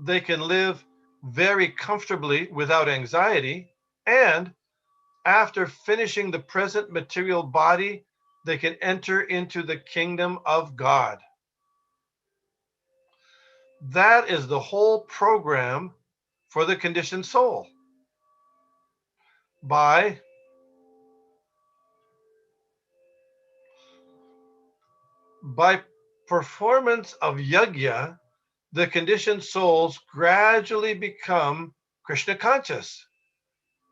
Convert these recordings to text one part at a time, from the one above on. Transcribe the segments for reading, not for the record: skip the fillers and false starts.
they can live very comfortably without anxiety, and after finishing the present material body, they can enter into the kingdom of God. That is the whole program for the conditioned soul. By performance of yajna, the conditioned souls gradually become Krishna conscious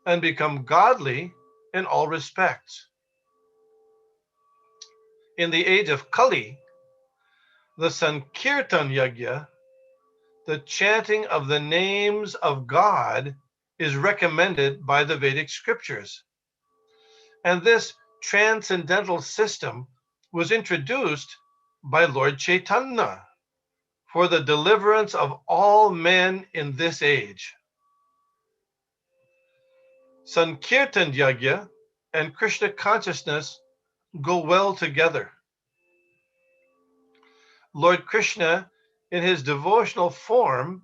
and become godly in all respects. In the age of Kali, the Sankirtan Yajna, the chanting of the names of God, is recommended by the Vedic scriptures. And this transcendental system was introduced by Lord Chaitanya for the deliverance of all men in this age. Sankirtan Yajna and Krishna consciousness go well together. Lord Krishna, in his devotional form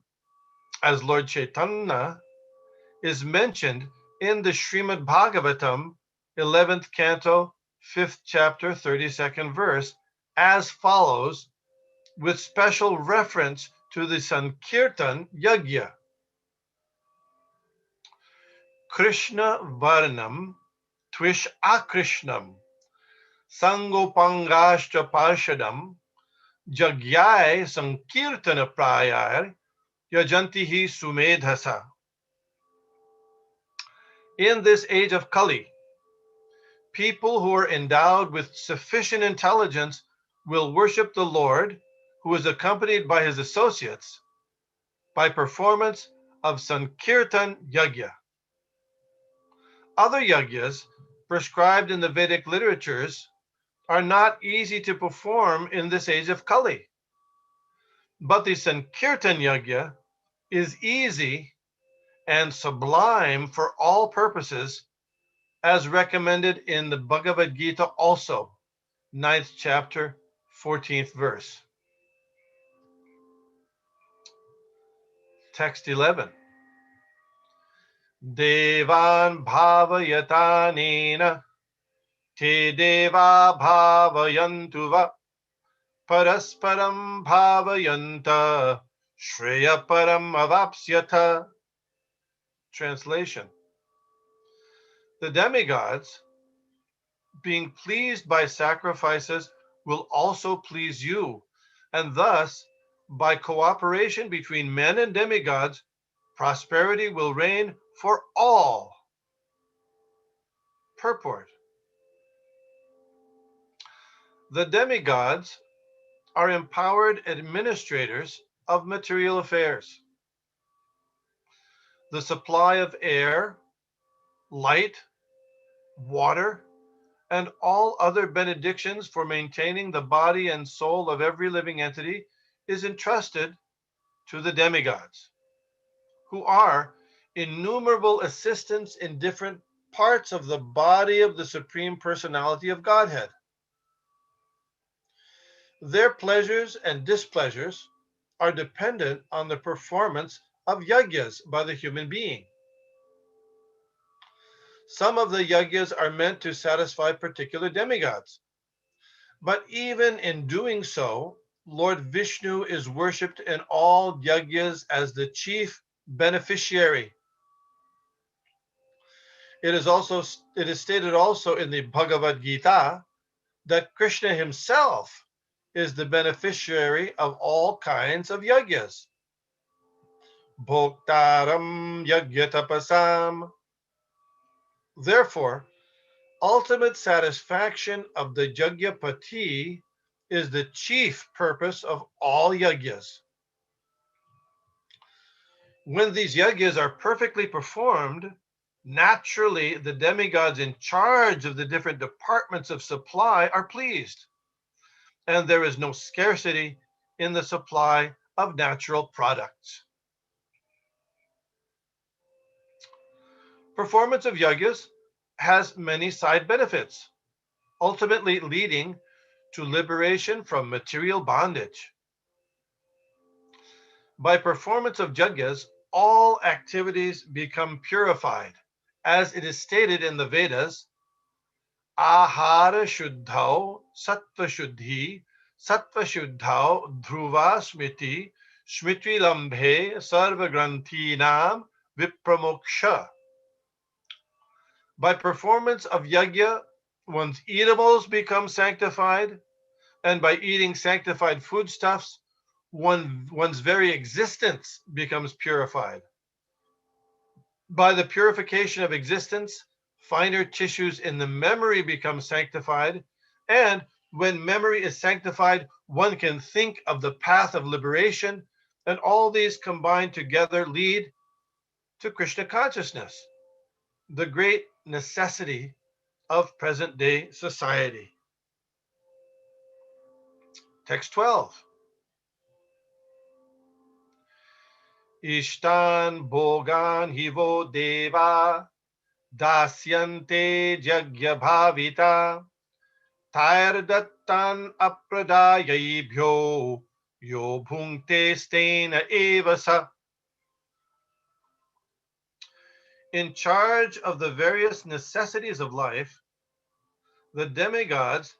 as Lord Chaitanya, is mentioned in the Srimad Bhagavatam, 11th canto, 5th chapter, 32nd verse, as follows, with special reference to the Sankirtan Yajna. Krishna Varnam Twish Akrishnam Sangopangashtra Parshadam Jagyai Sankirtana Prayar Yajantihi Sumedhasa. In this age of Kali, people who are endowed with sufficient intelligence will worship the Lord, who is accompanied by his associates, by performance of Sankirtan Yajna. Other yajnas prescribed in the Vedic literatures are not easy to perform in this age of Kali. But the Sankirtan Yajna is easy and sublime for all purposes, as recommended in the Bhagavad Gita also, 9th chapter, 14th verse. Text 11. Devan bhavayatanena te deva bhavayantuva parasparam bhavayanta shreya param avapsyata. Translation. The demigods, being pleased by sacrifices, will also please you, and thus, by cooperation between men and demigods, prosperity will reign for all. Purport. The demigods are empowered administrators of material affairs. The supply of air, light, water, and all other benedictions for maintaining the body and soul of every living entity is entrusted to the demigods, who are innumerable assistants in different parts of the body of the Supreme Personality of Godhead. Their pleasures and displeasures are dependent on the performance of yajnas by the human being. Some of the yajnas are meant to satisfy particular demigods, but even in doing so, Lord Vishnu is worshipped in all yajnas as the chief beneficiary. It is stated also in the Bhagavad Gita that Krishna himself is the beneficiary of all kinds of yajnas. Bhoktaram yagyatapasam. Therefore, ultimate satisfaction of the Jagyapati is the chief purpose of all yajnas. When these yajnas are perfectly performed, naturally the demigods in charge of the different departments of supply are pleased, and there is no scarcity in the supply of natural products. Performance of yajnas has many side benefits, ultimately leading to liberation from material bondage. By performance of yajnas, all activities become purified. As it is stated in the Vedas, Ahara Shuddhau Sattva Shuddhi Sattva Shuddhau Dhruva Smriti Smriti Lambhe Sarva Granthinam Vipramoksha. By performance of yajna, one's eatables become sanctified, and by eating sanctified foodstuffs, one's very existence becomes purified. By the purification of existence, finer tissues in the memory become sanctified, and when memory is sanctified, one can think of the path of liberation, and all these combined together lead to Krishna consciousness, the great necessity of present-day society. Text 12. Ishtan bhogan hivo deva dasyante jagya bhavita tairdattan apradayayibhyo yo bhungte stena evasa. In charge of the various necessities of life, the demigods,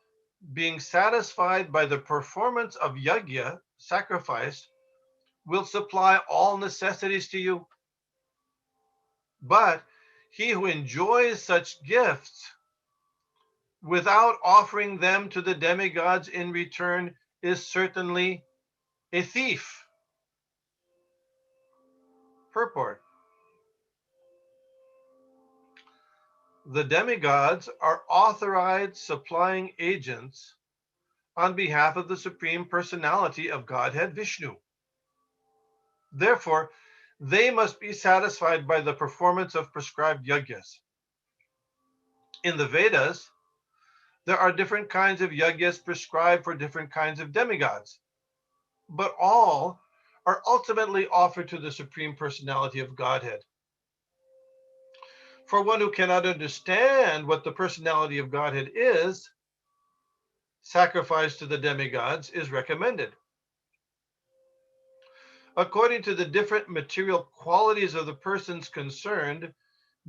being satisfied by the performance of yajna, sacrifice, will supply all necessities to you. But he who enjoys such gifts without offering them to the demigods in return is certainly a thief. Purport. The demigods are authorized supplying agents on behalf of the Supreme Personality of Godhead Vishnu. Therefore, they must be satisfied by the performance of prescribed yajnas. In the Vedas, there are different kinds of yajnas prescribed for different kinds of demigods, but all are ultimately offered to the Supreme Personality of Godhead. For one who cannot understand what the Personality of Godhead is, sacrifice to the demigods is recommended. According to the different material qualities of the persons concerned,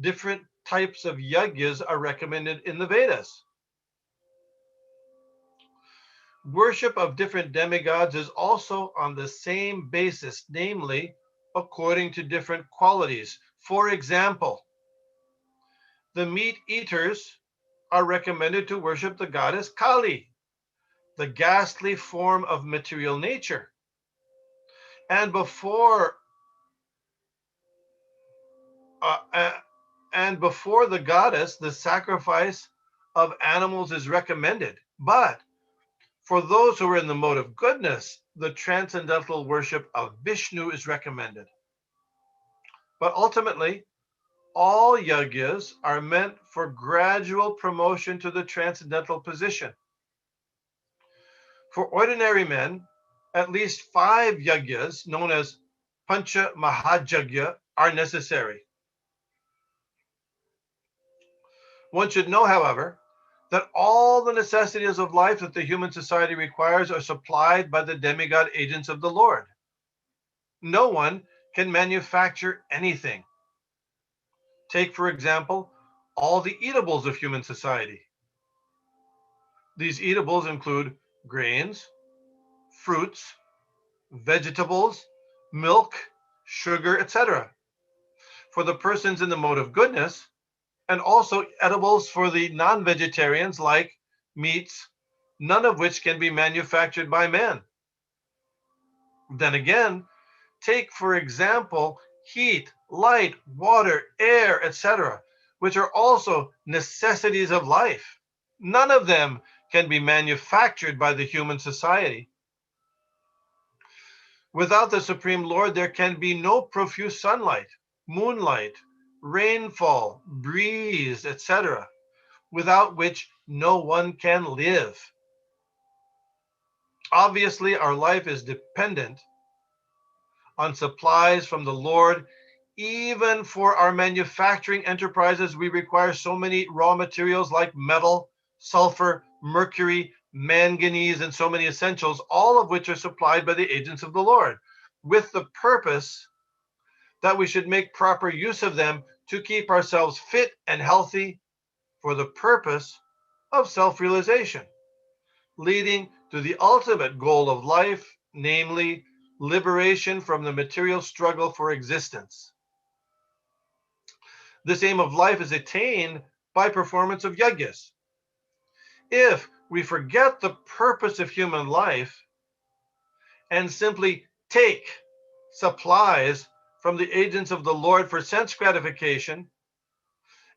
different types of yajnas are recommended in the Vedas. Worship of different demigods is also on the same basis, namely, according to different qualities. For example, the meat eaters are recommended to worship the goddess Kali, the ghastly form of material nature. And before the goddess, the sacrifice of animals is recommended. But for those who are in the mode of goodness, the transcendental worship of Vishnu is recommended. But ultimately, all yajnas are meant for gradual promotion to the transcendental position. For ordinary men, at least 5 yajnas, known as Pancha Mahajagya, are necessary. One should know, however, that all the necessities of life that the human society requires are supplied by the demigod agents of the Lord. No one can manufacture anything. Take, for example, all the eatables of human society. These eatables include grains, fruits, vegetables, milk, sugar, etc. For the persons in the mode of goodness, and also edibles for the non-vegetarians like meats, none of which can be manufactured by man. Then again, take, for example, heat, light, water, air, etc., which are also necessities of life. None of them can be manufactured by the human society. Without the Supreme Lord, there can be no profuse sunlight, moonlight, rainfall, breeze, etc., without which no one can live. Obviously, our life is dependent on supplies from the Lord. Even for our manufacturing enterprises, we require so many raw materials like metal, sulfur, mercury, manganese, and so many essentials, all of which are supplied by the agents of the Lord. with the purpose that we should make proper use of them to keep ourselves fit and healthy for the purpose of self-realization, leading to the ultimate goal of life, namely liberation from the material struggle for existence. This aim of life is attained by performance of yajnas. If we forget the purpose of human life and simply take supplies from the agents of the Lord for sense gratification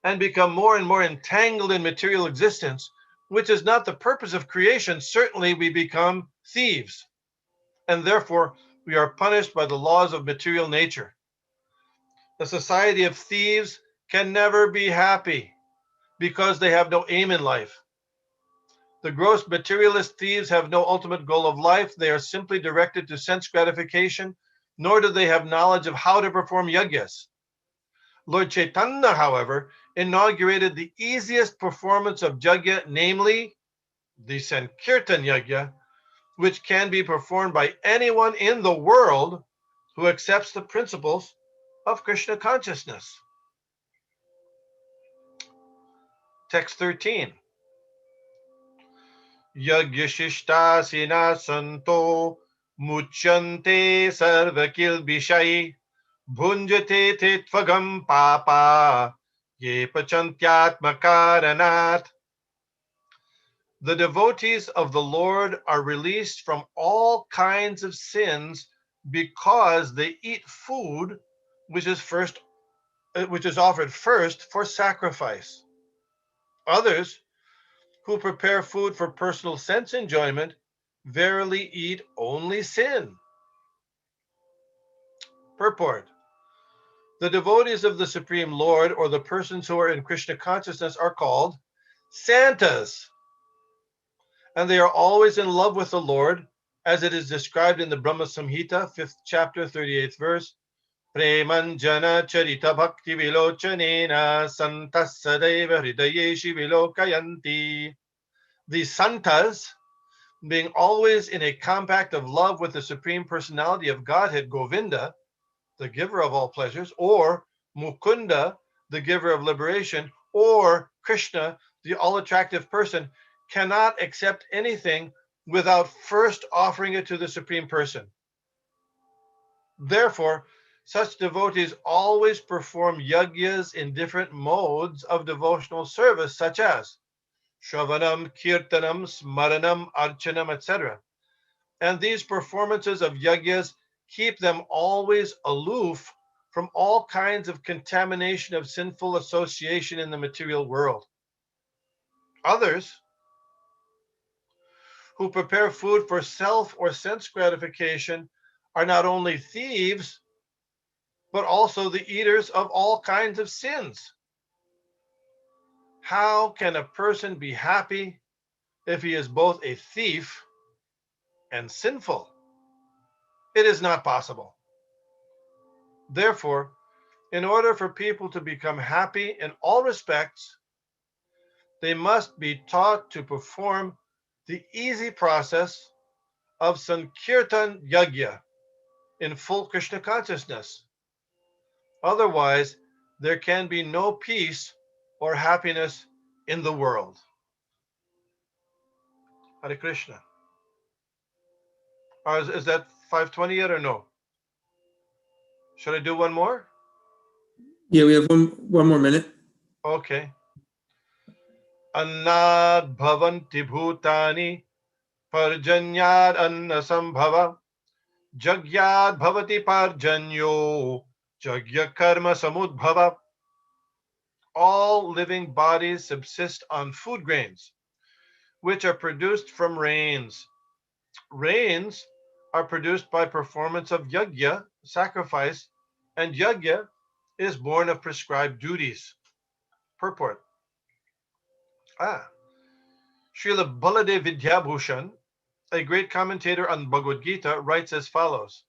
and become more and more entangled in material existence, which is not the purpose of creation, certainly we become thieves. And therefore, we are punished by the laws of material nature. The society of thieves can never be happy because they have no aim in life. The gross materialist thieves have no ultimate goal of life. They are simply directed to sense gratification, nor do they have knowledge of how to perform yajnas. Lord Chaitanya, however, inaugurated the easiest performance of yajna, namely the Sankirtan yajna, which can be performed by anyone in the world who accepts the principles of Krishna consciousness. Text 13. Yagyashishtasina santo muchyante sarvakilbishai bhunjate te tvagam papa ye pachantyatmakaranat. The devotees of the Lord are released from all kinds of sins because they eat food which is offered first for sacrifice. Others who prepare food for personal sense enjoyment verily eat only sin. Purport. The devotees of the Supreme Lord, or the persons who are in Krishna consciousness, are called Santas, and they are always in love with the Lord, as it is described in the Brahma Samhita, 5th chapter, 38th verse. Premanjana charita bhakti vilochanena santas sadaiva hridayeshi vilokayanti. The santas, being always in a compact of love with the Supreme Personality of Godhead, Govinda, the giver of all pleasures, or Mukunda, the giver of liberation, or Krishna, the all-attractive person, cannot accept anything without first offering it to the Supreme Person. Therefore, such devotees always perform yajnas in different modes of devotional service, such as Shravanam, Kirtanam, Smaranam, Archanam, etc. And these performances of yajnas keep them always aloof from all kinds of contamination of sinful association in the material world. Others, who prepare food for self or sense gratification, are not only thieves, but also the eaters of all kinds of sins. How can a person be happy if he is both a thief and sinful? It is not possible. Therefore, in order for people to become happy in all respects, they must be taught to perform the easy process of Sankirtan Yajna in full Krishna consciousness. Otherwise, there can be no peace or happiness in the world. Hare Krishna. Is that 520 yet or no? Should I do one more? Yeah, we have one more minute. Okay. Annad bhavanti bhutani parjanyad anna sambhava jagyad bhavati parjanyo jagya karma samudbhava. All living bodies subsist on food grains, which are produced from rains. Rains are produced by performance of yajna, sacrifice, and yajna is born of prescribed duties. Purport. Srila Baladev Vidyabhushan, a great commentator on Bhagavad Gita, writes as follows: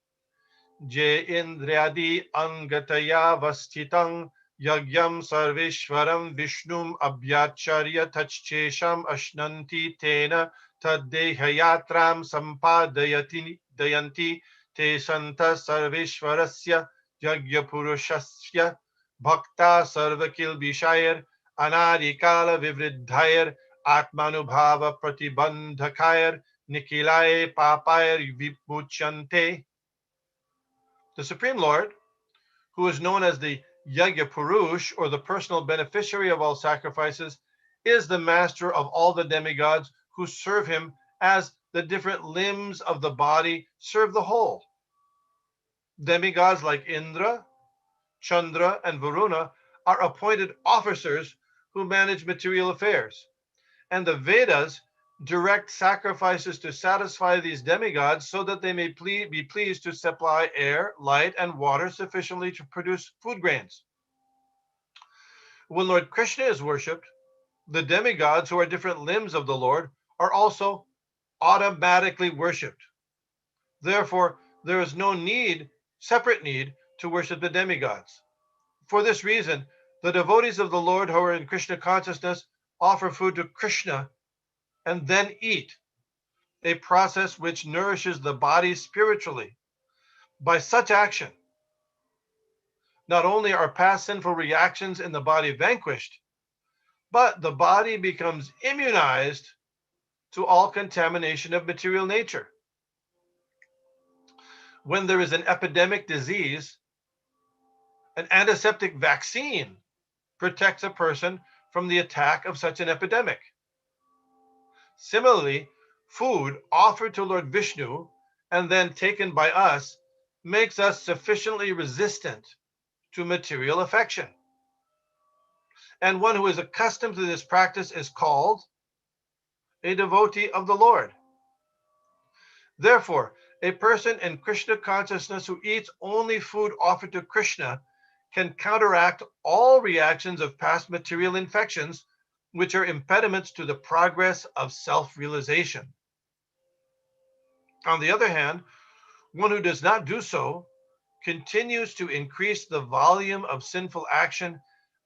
Je indriyadi angataya vastitang yagyam sarveshwaram vishnum abhyacharya tachchesham ashnanti tena taddehayatram sampadayati dayanti te santa sarveshwarasya yagya purushasya bhakta sarvakil vishayar anadi kala vivridhayar atmanubhava pratibandhakayar nikilaye papayar vimuchante. The Supreme Lord, who is known as the Yagya Purush, or the personal beneficiary of all sacrifices, is the master of all the demigods who serve him, as the different limbs of the body serve the whole. Demigods like Indra, Chandra, and Varuna are appointed officers who manage material affairs, and the Vedas direct sacrifices to satisfy these demigods so that they may be pleased to supply air, light, and water sufficiently to produce food grains. When Lord Krishna is worshipped, the demigods, who are different limbs of the Lord, are also automatically worshipped. Therefore, there is no separate need to worship the demigods. For this reason, the devotees of the Lord who are in Krishna consciousness offer food to Krishna and then eat, a process which nourishes the body spiritually. By such action, not only are past sinful reactions in the body vanquished, but the body becomes immunized to all contamination of material nature. When there is an epidemic disease, an antiseptic vaccine protects a person from the attack of such an epidemic. Similarly, food offered to Lord Vishnu and then taken by us makes us sufficiently resistant to material affection. And one who is accustomed to this practice is called a devotee of the Lord. Therefore, a person in Krishna consciousness who eats only food offered to Krishna can counteract all reactions of past material infections, which are impediments to the progress of self-realization. On the other hand, one who does not do so continues to increase the volume of sinful action,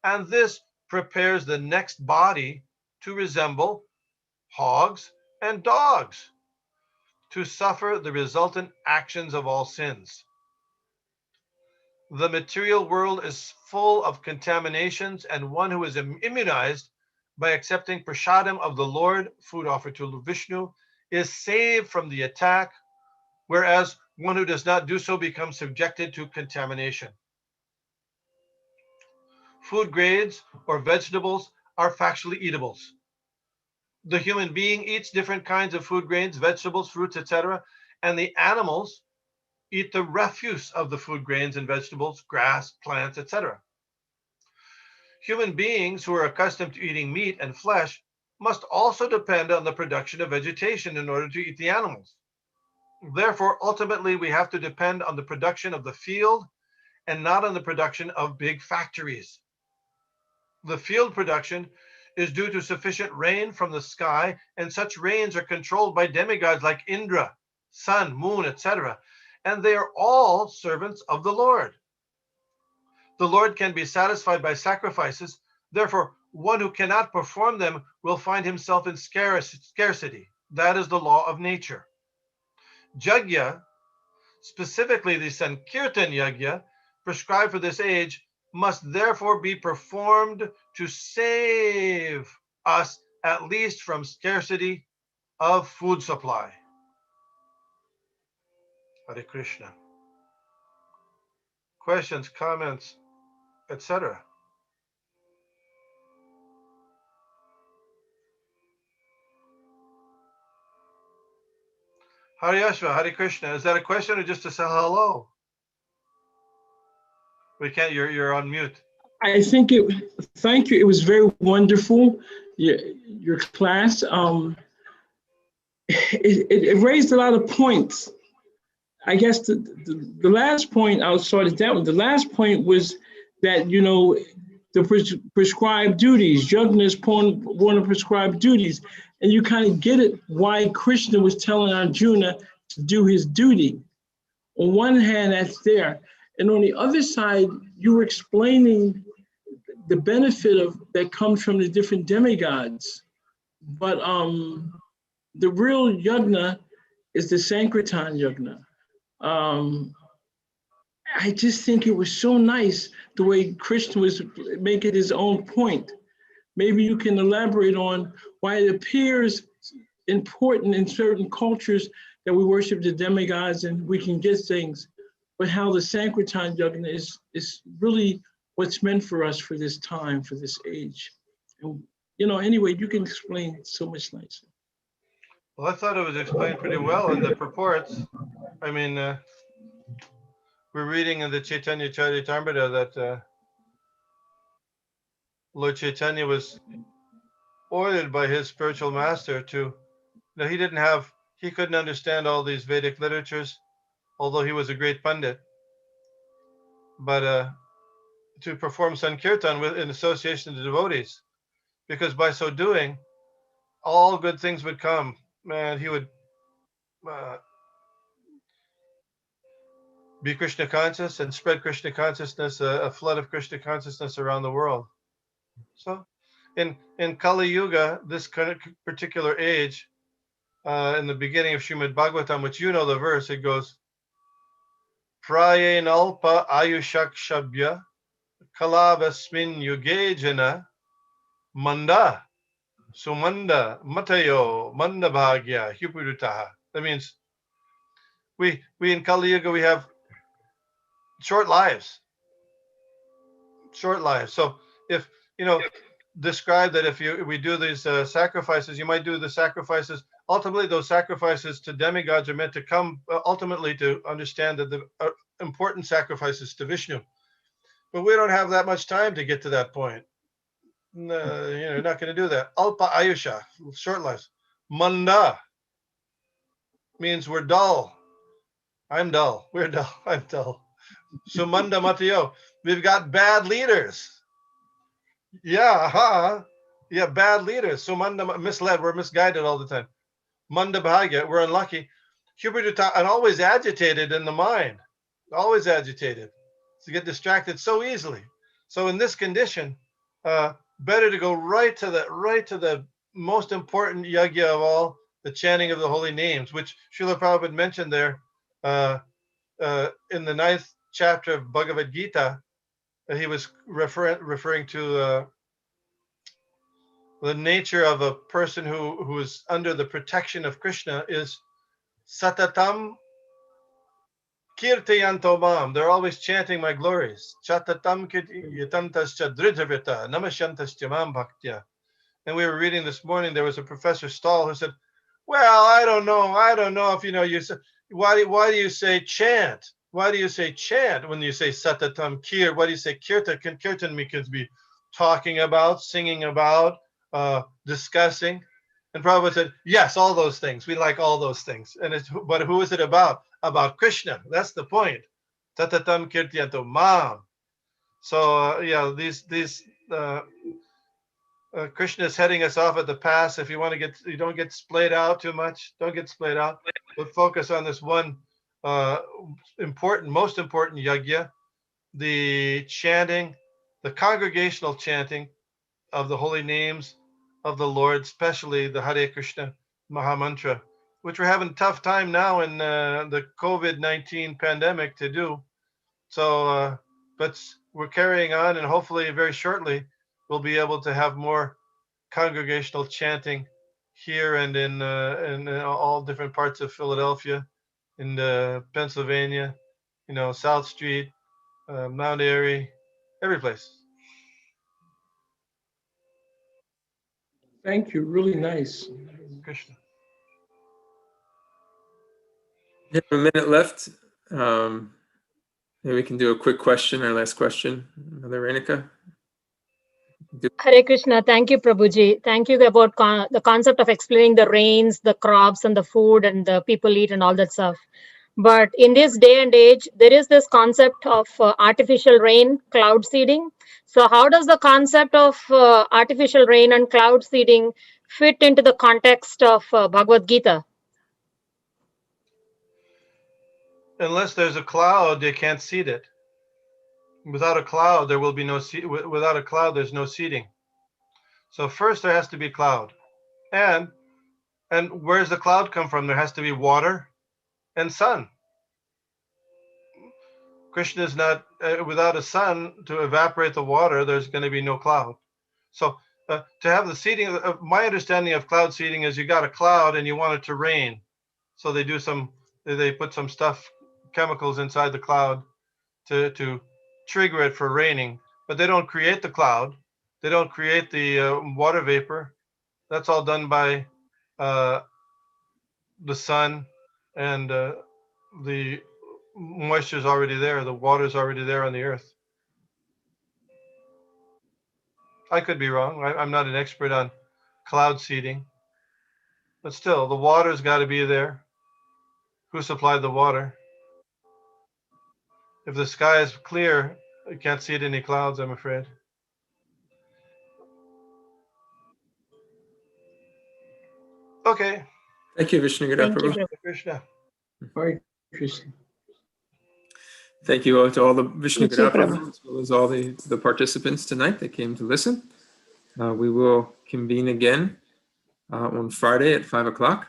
and this prepares the next body to resemble hogs and dogs, to suffer the resultant actions of all sins. The material world is full of contaminations, and one who is immunized by accepting prasadam of the Lord, food offered to Vishnu, is saved from the attack, whereas one who does not do so becomes subjected to contamination. Food grades or vegetables are factually eatables. The human being eats different kinds of food grains, vegetables, fruits, etc., and the animals eat the refuse of the food grains and vegetables, grass, plants, etc. Human beings who are accustomed to eating meat and flesh must also depend on the production of vegetation in order to eat the animals. Therefore, ultimately, we have to depend on the production of the field and not on the production of big factories. The field production is due to sufficient rain from the sky, and such rains are controlled by demigods like Indra, sun, moon, etc., and they are all servants of the Lord. The Lord can be satisfied by sacrifices. Therefore, one who cannot perform them will find himself in scarcity. That is the law of nature. Yajna, specifically the Sankirtan Yajna, prescribed for this age, must therefore be performed to save us at least from scarcity of food supply. Hare Krishna. Questions, comments, etc. Hare Yashva, Hare Krishna. Is that a question or just to say hello? We can't, you're on mute. Thank you. It was very wonderful, your class. It raised a lot of points. I guess the last point, I'll start at that one. The last point was that, the prescribed duties, Yajna is born of prescribed duties. And you kind of get it why Krishna was telling Arjuna to do his duty. On one hand, that's there. And on the other side, you were explaining the benefit that comes from the different demigods. But the real Yajna is the Sankirtan Yajna. Um, I just think it was so nice the way Krishna was making his own point. Maybe you can elaborate on why it appears important in certain cultures that we worship the demigods and we can get things, but how the Sankirtan Yajna is really what's meant for us for this time, for this age. And, anyway, you can explain so much nicer. Well, I thought it was explained pretty well in the purports. I mean, we're reading in the Chaitanya Charitamrita that Lord Chaitanya was ordered by his spiritual master to, he couldn't understand all these Vedic literatures, although he was a great Pandit, but to perform Sankirtan in association with the devotees, because by so doing, all good things would come. Man, he would be Krishna conscious and spread Krishna consciousness, a flood of Krishna consciousness around the world. So, in Kali Yuga, this particular age, in the beginning of Srimad Bhagavatam, which you know the verse, it goes, Prayenalpa ayushak shabya kalavasmin yuge jana manda sumanda matayo manda bhagya hupurutaha. That means we in Kali Yuga, we have short lives. So if describe that if we do these sacrifices, you might do the sacrifices. Ultimately, those sacrifices to demigods are meant to come ultimately to understand that the important sacrifices to Vishnu. But we don't have that much time to get to that point. No, you're not going to do that. Alpa ayusha, short lives. Manda means we're dull. I'm dull. We're dull. I'm dull. Sumanda matayo. We've got bad leaders. Yeah, bad leaders. Sumanda, misled. We're misguided all the time. Manda bhagya, we're unlucky. Huberta, and always agitated in the mind. Always agitated. To get distracted so easily. So in this condition, better to go right to the most important yajna of all, the chanting of the holy names, which Srila Prabhupada mentioned there in the 9th chapter of Bhagavad Gita. He was referring to the nature of a person who is under the protection of Krishna is satatam kirtayanto mam. They're always chanting my glories. Chatatam kirtayantascha dridhavita namashantascha mam bhaktya. And we were reading this morning, there was a Professor Stahl who said, well, I don't know if you said, why do you say chant? Why do you say chant when you say satatam kir? Why do you say kirtan? Kirtan can be talking about, singing about, discussing. And Prabhupada said, yes, all those things. We like all those things. But who is it about? About Krishna. That's the point. Tatatam kirtyanto mam. So these Krishna is heading us off at the pass. If you don't get splayed out too much. Don't get splayed out. But focus on this one most important yajna, the chanting, the congregational chanting of the holy names of the Lord, especially the Hare Krishna Mahamantra, which we're having a tough time now in the COVID-19 pandemic to do. So, but we're carrying on, and hopefully very shortly we'll be able to have more congregational chanting here and in all different parts of Philadelphia, in Pennsylvania, South Street, Mount Airy, every place. Thank you. Really nice. Krishna. We have a minute left. Maybe we can do a quick question, our last question. Mother Renika? Hare Krishna. Thank you, Prabhuji. Thank you about the concept of explaining the rains, the crops, and the food, and the people eat, and all that stuff. But in this day and age, there is this concept of artificial rain, cloud seeding. So how does the concept of artificial rain and cloud seeding fit into the context of Bhagavad Gita? Unless there's a cloud, they can't seed it. Without a cloud, there will be no seed. Without a cloud, there's no seeding. So first there has to be cloud. And where does the cloud come from? There has to be water and sun. Krishna is not, without a sun to evaporate the water, there's going to be no cloud. So to have the seeding, my understanding of cloud seeding is you got a cloud and you want it to rain. So they put some stuff, chemicals inside the cloud to trigger it for raining, but they don't create the cloud. They don't create the water vapor. That's all done by the sun, and the moisture is already there. The water is already there on the earth. I could be wrong. I'm not an expert on cloud seeding, but still, the water's got to be there. Who supplied the water? If the sky is clear, you can't see it in any clouds, I'm afraid. Okay. Thank you, Vishnu Thank you, Prabhu. Prabhu. Krishna. Very interesting. Thank you all to all the Vishnu Thank you, Prabhu, as well as all the participants tonight that came to listen. We will convene again on Friday at 5 o'clock.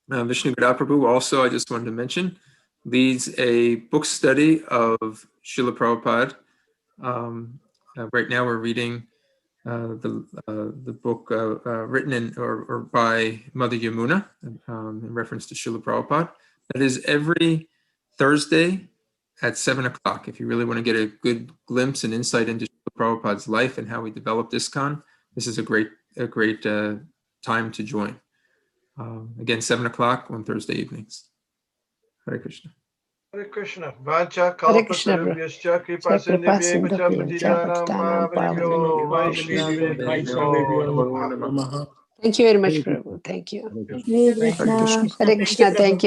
Vishnu Prabhu also, I just wanted to mention, leads a book study of Srila Prabhupada. Right now we're reading the book written by Mother Yamuna in reference to Srila Prabhupada. That is every Thursday at 7 o'clock. If you really want to get a good glimpse and insight into Srila Prabhupada's life and how he developed ISKCON, this is a great time to join. Again, 7 o'clock on Thursday evenings. Hare Krishna. Hare Krishna. Vacha Hare Krishna, kalpatarubhyascha kripa Kripa sindhubhyevacha sindhubhyascha patitanam patitanam pavanebhyo pavanebhyo vaishnavebhyo namo namaha. Thank you very much, Prabhu. Thank you. Hare Krishna. Hare Thank you, Krishna. Prabhu. Thank you.